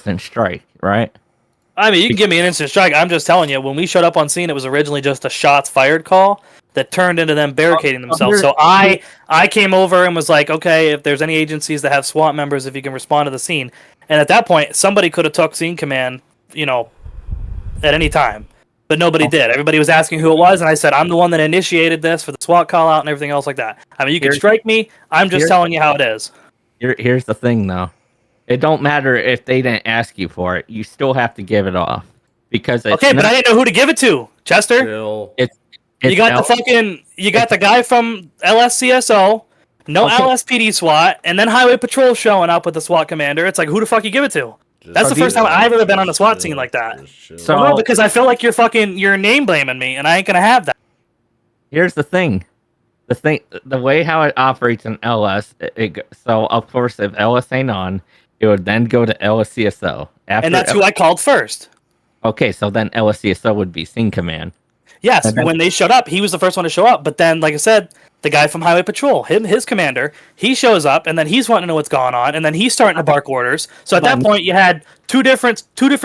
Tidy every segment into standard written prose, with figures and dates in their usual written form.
instant strike, right? I mean, you can give me an instant strike. I'm just telling you, when we showed up on scene, it was originally just a shots fired call that turned into them barricading themselves. So I came over and was like, okay, if there's any agencies that have SWAT members, if you can respond to the scene. And at that point, somebody could have took scene command, at any time. But nobody did. Everybody was asking who it was, and I said, I'm the one that initiated this for the SWAT call out and everything else like that. I mean, you can strike me. I'm just telling you how it is. Here's the thing, though. It don't matter if they didn't ask you for it. You still have to give it off. Because okay, but I didn't know who to give it to, Chester. You got the guy from LSCSO, LSPD SWAT, and then Highway Patrol showing up with the SWAT commander. It's like, who the fuck you give it to? That's the first time I've ever been on a SWAT scene like that. So no, because I feel like you're name blaming me, and I ain't gonna have that. Here's the thing. The way how it operates in LS, so of course if LS ain't on, it would then go to LSCSO. And that's who I called first. Okay, so then LSCSO would be scene command. Yes, when they showed up, he was the first one to show up. But then, like I said, the guy from Highway Patrol, his commander, he shows up, and then he's wanting to know what's going on, and then he's starting to bark orders. So at that point, you had two different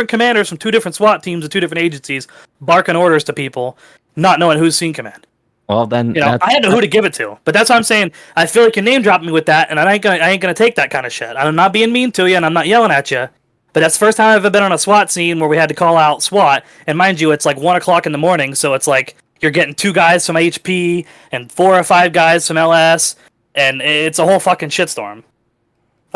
commanders from two different SWAT teams and two different agencies barking orders to people, not knowing who's scene command. Well, then I had to know who to give it to, but that's what I'm saying. I feel like you're name dropping me with that, and I ain't gonna take that kind of shit. I'm not being mean to you, and I'm not yelling at you. But that's the first time I've ever been on a SWAT scene where we had to call out SWAT. And mind you, it's like 1:00 in the morning, so it's like you're getting 2 guys from HP and 4 or 5 guys from LS, and it's a whole fucking shitstorm.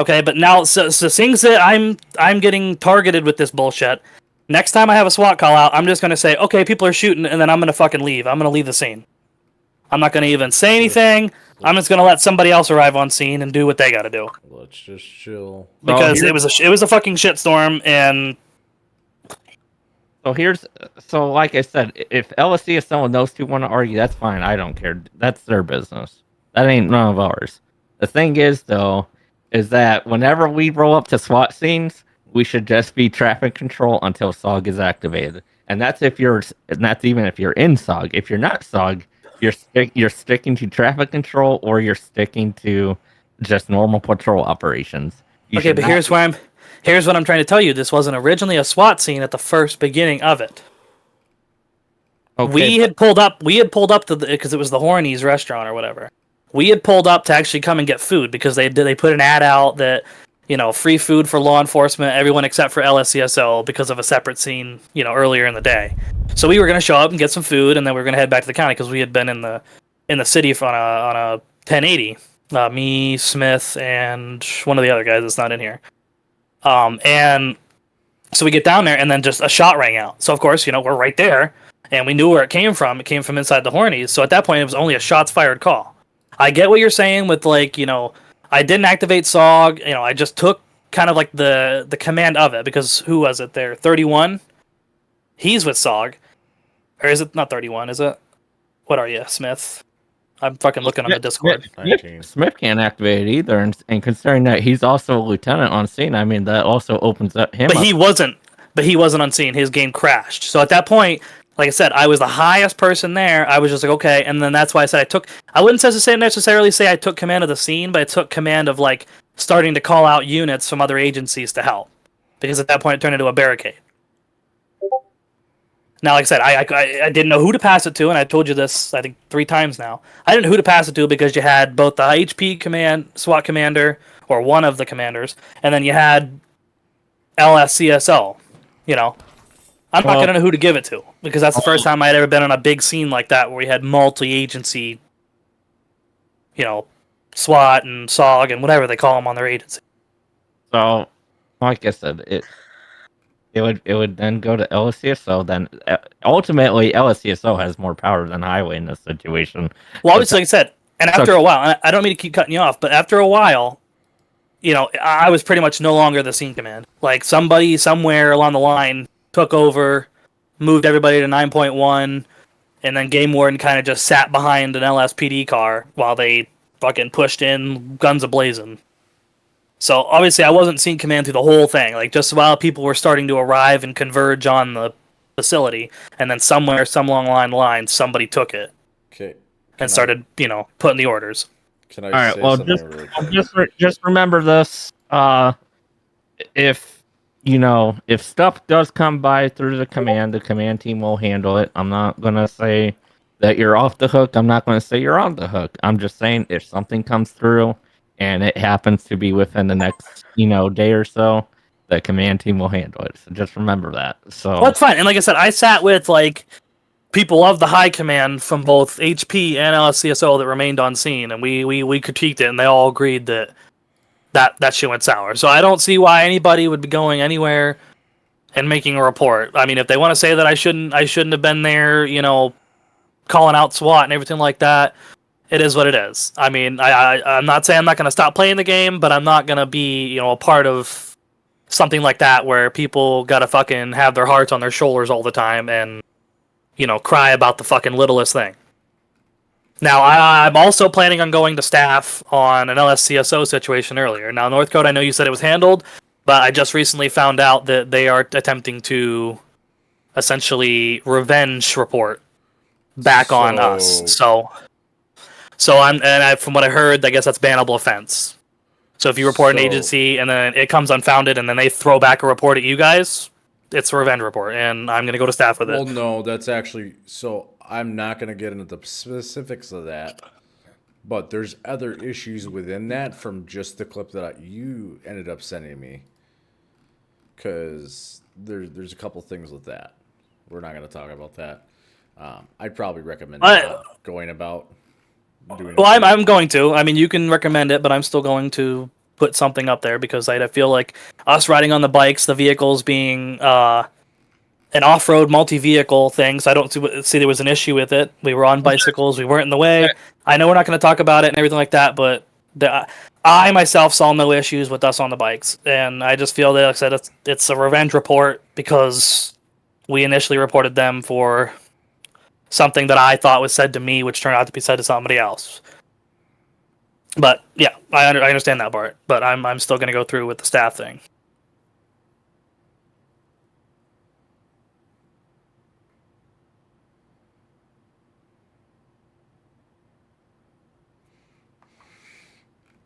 Okay, but now so things that I'm getting targeted with this bullshit. Next time I have a SWAT call out, I'm just gonna say, okay, people are shooting, and then I'm gonna fucking leave. I'm gonna leave the scene. I'm not gonna even say anything. I'm just gonna let somebody else arrive on scene and do what they gotta do. Let's just chill. Because it was a fucking shitstorm, and so like I said, if LSCSO and those two want to argue, that's fine. I don't care. That's their business. That ain't none of ours. The thing is, though, is that whenever we roll up to SWAT scenes, we should just be traffic control until SOG is activated, and that's even if you're in SOG. If you're not SOG, you're sticking to traffic control, or you're sticking to just normal patrol operations. Okay, but here's what I'm trying to tell you. This wasn't originally a SWAT scene at the first beginning of it. Okay, we had pulled up because it was the Hornies restaurant or whatever. We had pulled up to actually come and get food because they put an ad out that, free food for law enforcement, everyone except for LSCSO, because of a separate scene, earlier in the day. So we were going to show up and get some food, and then we were going to head back to the county because we had been in the city on a 1080. Me, Smith, and one of the other guys that's not in here. And so we get down there, and then just a shot rang out. So of course, we're right there, and we knew where it came from. It came from inside the Hornies. So at that point, it was only a shots fired call. I get what you're saying with I didn't activate SOG. I just took kind of like the command of it, because who was it there? 31? He's with SOG. Or is it not 31, is it? What are you, Smith? I'm fucking looking on the Discord. Smith can't activate it either, and considering that he's also a lieutenant on scene, I mean, that also opens up him. But he wasn't on scene. His game crashed. So at that point, like I said, I was the highest person there. I was just like, okay, and then that's why I said I wouldn't necessarily say I took command of the scene, but I took command of starting to call out units from other agencies to help, because at that point it turned into a barricade. Now, like I said, I didn't know who to pass it to, and I told you this, I think, 3 times now. I didn't know who to pass it to because you had both the HP SWAT commander, or one of the commanders, and then you had LSCSO. I'm not going to know who to give it to, because that's the first time I had ever been on a big scene like that where we had multi-agency, SWAT and SOG and whatever they call them on their agency. So, like I said, it would then go to LSCSO. Then ultimately, LSCSO has more power than Highway in this situation. Well, obviously, like I said, and after a while, I don't mean to keep cutting you off, but after a while, I was pretty much no longer the scene command. Like, somebody somewhere along the line took over, moved everybody to 9.1, and then Game Warden kind of just sat behind an LSPD car while they fucking pushed in, guns a-blazing. So, obviously, I wasn't scene command through the whole thing. Like, just while people were starting to arrive and converge on the facility, and then somewhere, some long line, somebody took it. Okay. And started, putting the orders. Can I All right, say well, something really quick? just remember this. If if stuff does come by through the command team will handle it. I'm not gonna say that you're off the hook. I'm not gonna say you're on the hook. I'm just saying if something comes through and it happens to be within the next, day or so, the command team will handle it. So just remember that. So Well, that's fine. And like I said, I sat with like people of the high command from both HP and LSCSO that remained on scene, and we critiqued it, and they all agreed that shit went sour. So I don't see why anybody would be going anywhere and making a report. I mean, if they want to say that I shouldn't have been there, calling out SWAT and everything like that, it is what it is. I mean, I'm not saying I'm not going to stop playing the game, but I'm not going to be, a part of something like that where people got to fucking have their hearts on their shoulders all the time and, cry about the fucking littlest thing. Now, I'm also planning on going to staff on an LSCSO situation earlier. Now, Northcote, I know you said it was handled, but I just recently found out that they are attempting to essentially revenge report back on us. So from what I heard, I guess that's bannable offense. So if you report an agency and then it comes unfounded and then they throw back a report at you guys, it's a revenge report, and I'm going to go to staff with it. Well, no, that's actually... So I'm not going to get into the specifics of that, but there's other issues within that from just the clip that you ended up sending me. Because there's a couple things with that. We're not going to talk about that. I'd probably recommend going about doing. Well, I'm going to. I mean, you can recommend it, but I'm still going to put something up there because I feel like us riding on the bikes, the vehicles being an off-road multi-vehicle thing, so I don't see there was an issue with it. We were on bicycles, we weren't in the way. I know we're not going to talk about it and everything like that, but I myself saw no issues with us on the bikes, and I just feel that, like I said, it's a revenge report because we initially reported them for something that I thought was said to me, which turned out to be said to somebody else. But yeah, I understand that part, but I'm still going to go through with the staff thing.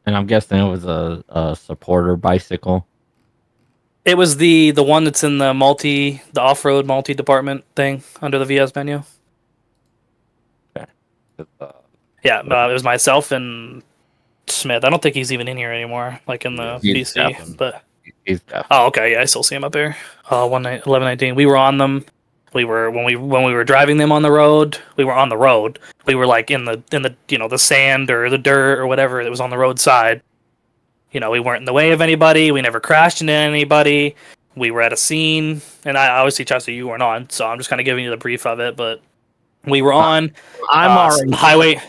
And I'm guessing it was a supporter bicycle. It was the one that's in the off-road multi-department thing under the VS menu. Okay. Yeah, it was myself and Smith. I don't think he's even in here anymore, like in the PC. But okay, yeah, I still see him up there. 1119. We were on them. We were when we were driving them on the road. We were on the road. We were like in the the sand or the dirt or whatever that was on the roadside. We weren't in the way of anybody. We never crashed into anybody. We were at a scene, and I obviously, Chester, you weren't on, so I'm just kind of giving you the brief of it. But we were on. I'm already highway.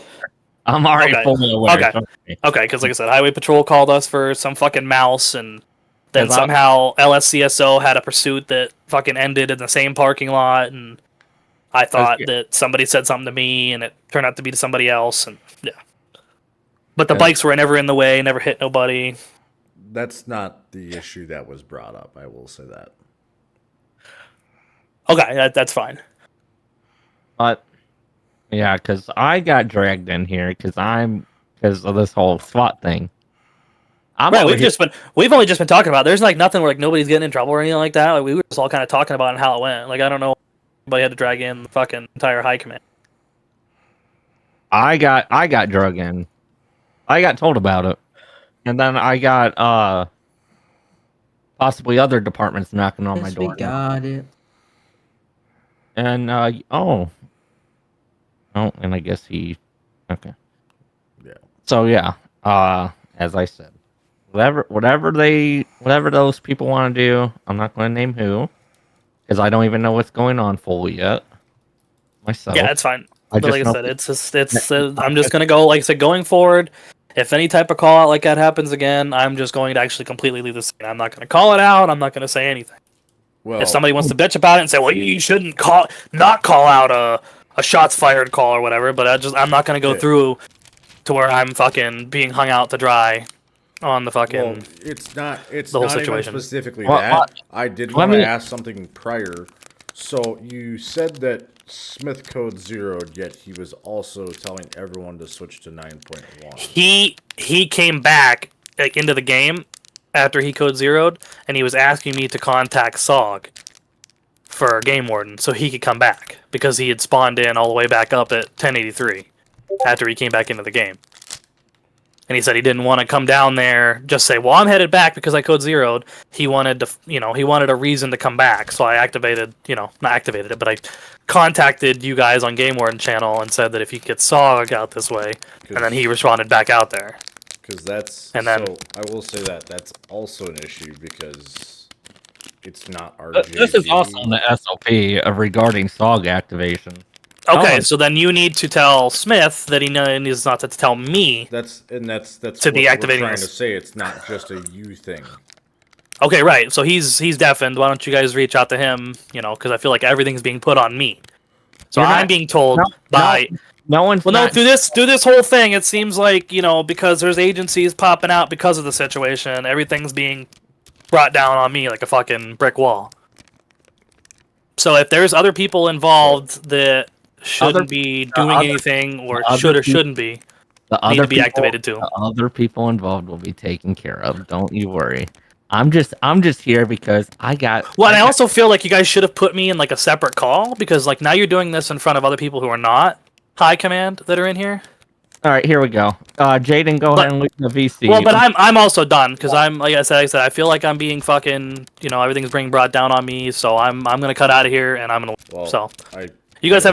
I'm already fully aware. Okay, because like I said, Highway Patrol called us for some fucking mouse, and then somehow LSCSO had a pursuit that fucking ended in the same parking lot, and I thought that somebody said something to me, and it turned out to be to somebody else, and yeah. But the bikes were never in the way, never hit nobody. That's not the issue that was brought up, I will say that. Okay, that's fine. But yeah, because I got dragged in here because of this whole SWAT thing. We've only just been talking about it. There's like nothing where like nobody's getting in trouble or anything like that. Like, we were just all kind of talking about how it went. Like, I don't know, anybody had to drag in the fucking entire high command. I got drug in. I got told about it, and then I got possibly other departments knocking on my door. We got it. And and I guess okay. Yeah. So yeah, as I said, whatever those people want to do, I'm not going to name who, because I don't even know what's going on fully yet myself. Yeah, it's fine. But like I said, it's I'm just gonna go, like I said, going forward. If any type of call out like that happens again, I'm just going to actually completely leave the scene. I'm not going to call it out. I'm not going to say anything. Well, if somebody wants to bitch about it and say, "Well, you shouldn't not call out a shots fired call or whatever," but I'm not going to go through to where I'm fucking being hung out to dry on the fucking. Well, it's not the whole not situation. Even specifically that. I did want to ask something prior. So you said that Smith code zeroed, yet he was also telling everyone to switch to 9.1. He came back into the game after he code zeroed, and he was asking me to contact SOG for Game Warden so he could come back because he had spawned in all the way back up at 1083 after he came back into the game. And he said he didn't want to come down there, just say, well, I'm headed back because I code zeroed. He wanted to, he wanted a reason to come back. So I activated, not activated it, but I contacted you guys on Game Warden channel and said that if you get SOG out this way, and then he responded back out there. Because that's, and then, so I will say that's also an issue because it's not our This is also in the SOP regarding SOG activation. Okay, so then you need to tell Smith that he needs not to tell me. That's to what deactivating we're trying this. to say. It's not just a you thing. Okay, right. So he's deafened. Why don't you guys reach out to him? Because I feel like everything's being put on me. So I'm being told by no one's. Well, no, through this whole thing, it seems like because there's agencies popping out because of the situation, everything's being brought down on me like a fucking brick wall. So if there's other people involved that shouldn't be doing anything or should or shouldn't be, need to be activated too. The other people involved will be taken care of. Don't you worry. I'm just here because I got. Well, I also feel like you guys should have put me in like a separate call because like now you're doing this in front of other people who are not high command that are in here. All right, here we go. Jaden, go ahead and leave the VC. Well, but I'm also done because I'm like I said, I feel like I'm being fucking. Everything's being brought down on me, so I'm gonna cut out of here and I'm gonna. Well, so you guys have a